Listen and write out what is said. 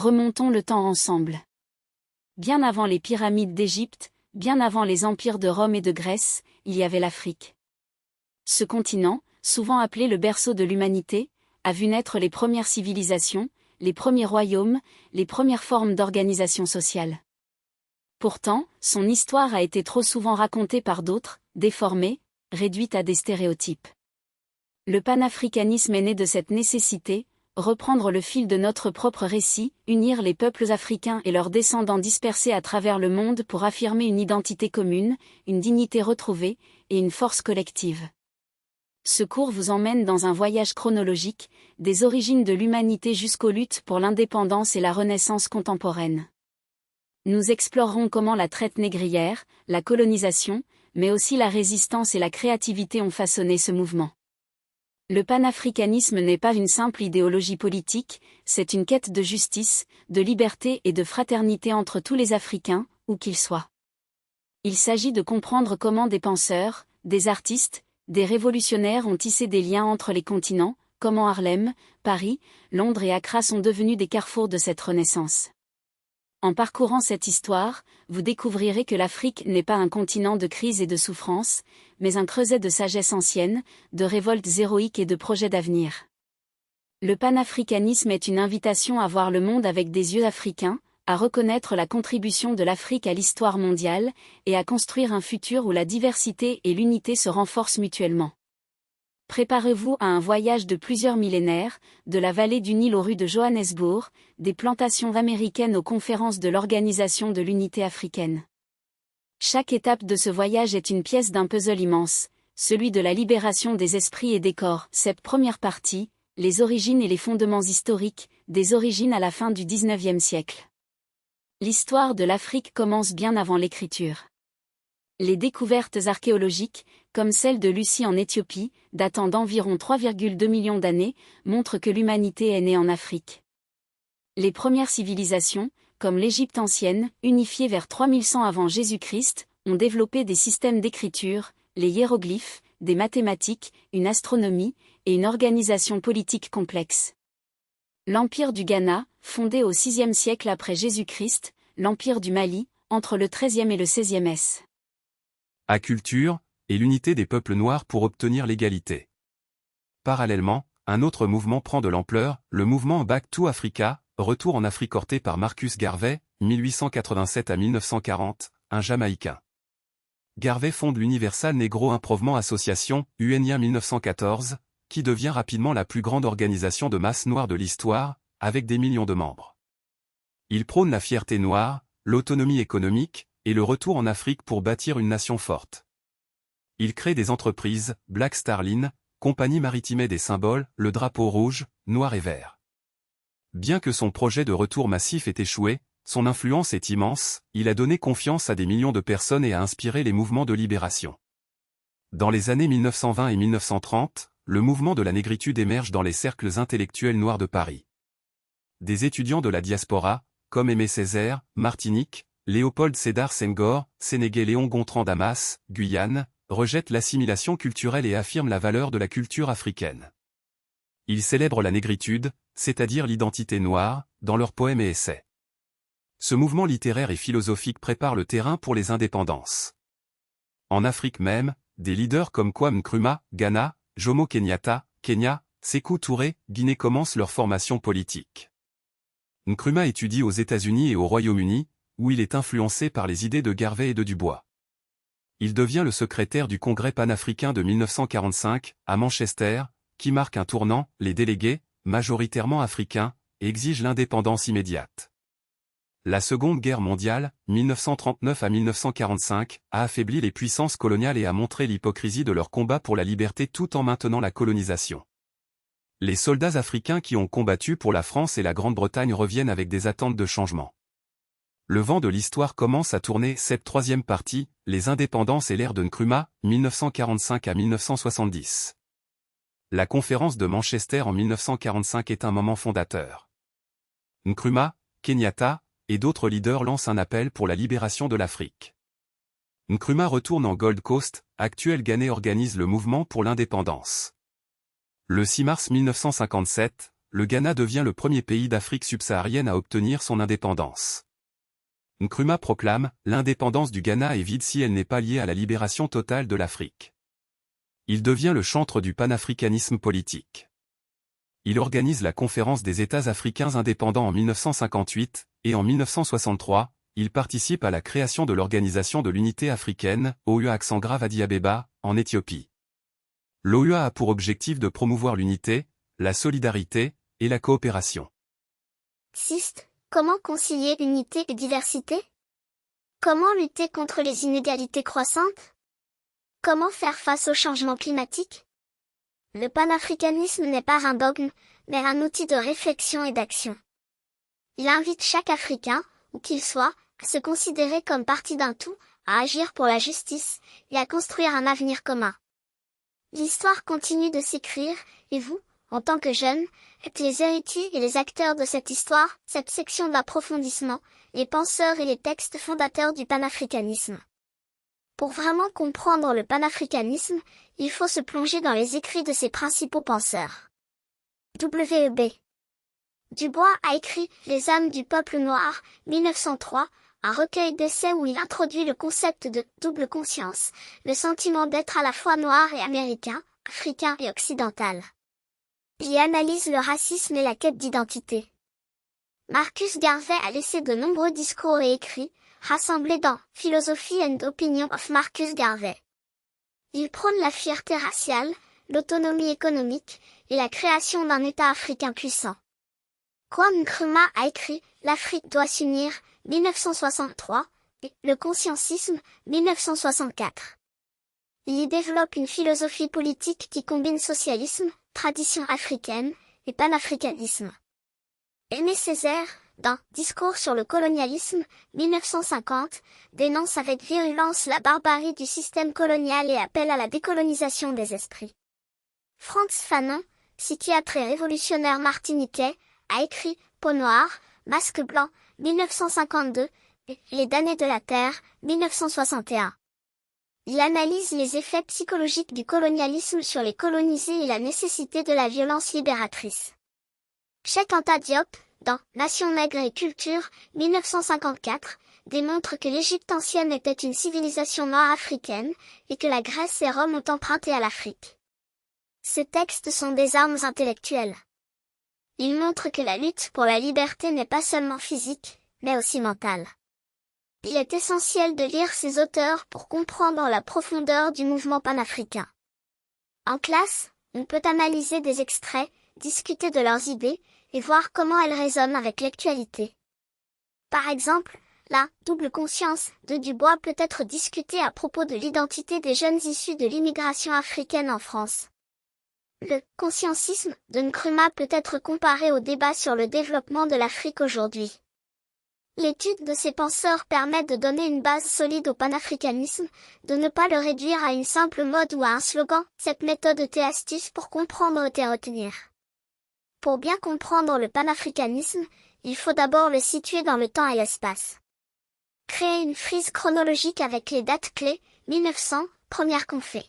Remontons le temps ensemble. Bien avant les pyramides d'Égypte, bien avant les empires de Rome et de Grèce, il y avait l'Afrique. Ce continent, souvent appelé le berceau de l'humanité, a vu naître les premières civilisations, les premiers royaumes, les premières formes d'organisation sociale. Pourtant, son histoire a été trop souvent racontée par d'autres, déformée, réduite à des stéréotypes. Le panafricanisme est né de cette nécessité, reprendre le fil de notre propre récit, unir les peuples africains et leurs descendants dispersés à travers le monde pour affirmer une identité commune, une dignité retrouvée, et une force collective. Ce cours vous emmène dans un voyage chronologique, des origines de l'humanité jusqu'aux luttes pour l'indépendance et la Renaissance contemporaine. Nous explorerons comment la traite négrière, la colonisation, mais aussi la résistance et la créativité ont façonné ce mouvement. Le panafricanisme n'est pas une simple idéologie politique, c'est une quête de justice, de liberté et de fraternité entre tous les Africains, où qu'ils soient. Il s'agit de comprendre comment des penseurs, des artistes, des révolutionnaires ont tissé des liens entre les continents, comment Harlem, Paris, Londres et Accra sont devenus des carrefours de cette renaissance. En parcourant cette histoire, vous découvrirez que l'Afrique n'est pas un continent de crise et de souffrance, mais un creuset de sagesse ancienne, de révoltes héroïques et de projets d'avenir. Le panafricanisme est une invitation à voir le monde avec des yeux africains, à reconnaître la contribution de l'Afrique à l'histoire mondiale, et à construire un futur où la diversité et l'unité se renforcent mutuellement. Préparez-vous à un voyage de plusieurs millénaires, de la vallée du Nil aux rues de Johannesburg, des plantations américaines aux conférences de l'Organisation de l'Unité africaine. Chaque étape de ce voyage est une pièce d'un puzzle immense, celui de la libération des esprits et des corps. Cette première partie, les origines et les fondements historiques, des origines à la fin du XIXe siècle. L'histoire de l'Afrique commence bien avant l'écriture. Les découvertes archéologiques, comme celle de Lucie en Éthiopie, datant d'environ 3,2 millions d'années, montrent que l'humanité est née en Afrique. Les premières civilisations, comme l'Égypte ancienne, unifiée vers 3100 avant Jésus-Christ, ont développé des systèmes d'écriture, les hiéroglyphes, des mathématiques, une astronomie, et une organisation politique complexe. L'Empire du Ghana, fondé au VIe siècle après Jésus-Christ, l'Empire du Mali, entre le XIIIe et le XVIe s. Culture, et l'unité des peuples noirs pour obtenir l'égalité. Parallèlement, un autre mouvement prend de l'ampleur, le mouvement Back to Africa, retour en Afrique porté par Marcus Garvey, 1887 à 1940, un Jamaïcain. Garvey fonde l'Universal Negro Improvement Association, UNIA 1914, qui devient rapidement la plus grande organisation de masse noire de l'histoire, avec des millions de membres. Il prône la fierté noire, l'autonomie économique, et le retour en Afrique pour bâtir une nation forte. Il crée des entreprises, Black Star Line, compagnie maritime des symboles, le drapeau rouge, noir et vert. Bien que son projet de retour massif ait échoué, son influence est immense, il a donné confiance à des millions de personnes et a inspiré les mouvements de libération. Dans les années 1920 et 1930, le mouvement de la négritude émerge dans les cercles intellectuels noirs de Paris. Des étudiants de la diaspora, comme Aimé Césaire, Martinique, Léopold Sédar Senghor, Sénégal Léon Gontran Damas, Guyane, rejettent l'assimilation culturelle et affirment la valeur de la culture africaine. Ils célèbrent la négritude, c'est-à-dire l'identité noire, dans leurs poèmes et essais. Ce mouvement littéraire et philosophique prépare le terrain pour les indépendances. En Afrique même, des leaders comme Kwame Nkrumah, Ghana, Jomo Kenyatta, Kenya, Sékou Touré, Guinée commencent leur formation politique. Nkrumah étudie aux États-Unis et au Royaume-Uni, où il est influencé par les idées de Garvey et de Dubois. Il devient le secrétaire du Congrès panafricain de 1945, à Manchester, qui marque un tournant, les délégués, majoritairement africains, exigent l'indépendance immédiate. La Seconde Guerre mondiale, 1939 à 1945, a affaibli les puissances coloniales et a montré l'hypocrisie de leur combat pour la liberté tout en maintenant la colonisation. Les soldats africains qui ont combattu pour la France et la Grande-Bretagne reviennent avec des attentes de changement. Le vent de l'histoire commence à tourner. Cette troisième partie, les indépendances et l'ère de Nkrumah, 1945 à 1970. La conférence de Manchester en 1945 est un moment fondateur. Nkrumah, Kenyatta, et d'autres leaders lancent un appel pour la libération de l'Afrique. Nkrumah retourne en Gold Coast, actuel Ghana, organise le mouvement pour l'indépendance. Le 6 mars 1957, le Ghana devient le premier pays d'Afrique subsaharienne à obtenir son indépendance. Nkrumah proclame « L'indépendance du Ghana est vide si elle n'est pas liée à la libération totale de l'Afrique ». Il devient le chantre du panafricanisme politique. Il organise la Conférence des États africains indépendants en 1958, et en 1963, il participe à la création de l'Organisation de l'Unité africaine, OUA accent grave Addis Abeba, en Éthiopie. L'OUA a pour objectif de promouvoir l'unité, la solidarité, et la coopération. 6. Comment concilier unité et diversité? Comment lutter contre les inégalités croissantes? Comment faire face au changement climatique? Le panafricanisme n'est pas un dogme, mais un outil de réflexion et d'action. Il invite chaque Africain, où qu'il soit, à se considérer comme partie d'un tout, à agir pour la justice, et à construire un avenir commun. L'histoire continue de s'écrire, et vous, en tant que jeunes, êtes les héritiers et les acteurs de cette histoire, cette section d'approfondissement, les penseurs et les textes fondateurs du panafricanisme. Pour vraiment comprendre le panafricanisme, il faut se plonger dans les écrits de ses principaux penseurs. W.E.B. Du Bois a écrit « Les âmes du peuple noir » 1903, un recueil d'essais où il introduit le concept de « double conscience », le sentiment d'être à la fois noir et américain, africain et occidental. Il y analyse le racisme et la quête d'identité. Marcus Garvey a laissé de nombreux discours et écrits, rassemblés dans « Philosophy and Opinion of Marcus Garvey ». Il prône la fierté raciale, l'autonomie économique, et la création d'un État africain puissant. Kwame Nkrumah a écrit « L'Afrique doit s'unir » 1963, et « Le consciencisme » 1964. Il y développe une philosophie politique qui combine socialisme, tradition africaine, et panafricanisme. Aimé Césaire, dans « Discours sur le colonialisme » 1950, dénonce avec virulence la barbarie du système colonial et appelle à la décolonisation des esprits. Frantz Fanon, psychiatre et révolutionnaire martiniquais, a écrit « Peau noire, masque blanc » 1952, et « Les damnés de la terre » 1961. Il analyse les effets psychologiques du colonialisme sur les colonisés et la nécessité de la violence libératrice. Cheikh Anta Diop, dans Nation nègre et culture, 1954, démontre que l'Égypte ancienne était une civilisation noire africaine, et que la Grèce et Rome ont emprunté à l'Afrique. Ces textes sont des armes intellectuelles. Ils montrent que la lutte pour la liberté n'est pas seulement physique, mais aussi mentale. Il est essentiel de lire ces auteurs pour comprendre la profondeur du mouvement panafricain. En classe, on peut analyser des extraits, discuter de leurs idées, et voir comment elles résonnent avec l'actualité. Par exemple, la « double conscience » de Du Bois peut être discutée à propos de l'identité des jeunes issus de l'immigration africaine en France. Le « consciencisme » de Nkrumah peut être comparé au débat sur le développement de l'Afrique aujourd'hui. L'étude de ces penseurs permet de donner une base solide au panafricanisme, de ne pas le réduire à une simple mode ou à un slogan. Cette méthode était astuce pour comprendre et retenir. Pour bien comprendre le panafricanisme, il faut d'abord le situer dans le temps et l'espace. Créer une frise chronologique avec les dates clés, 1900, première confé.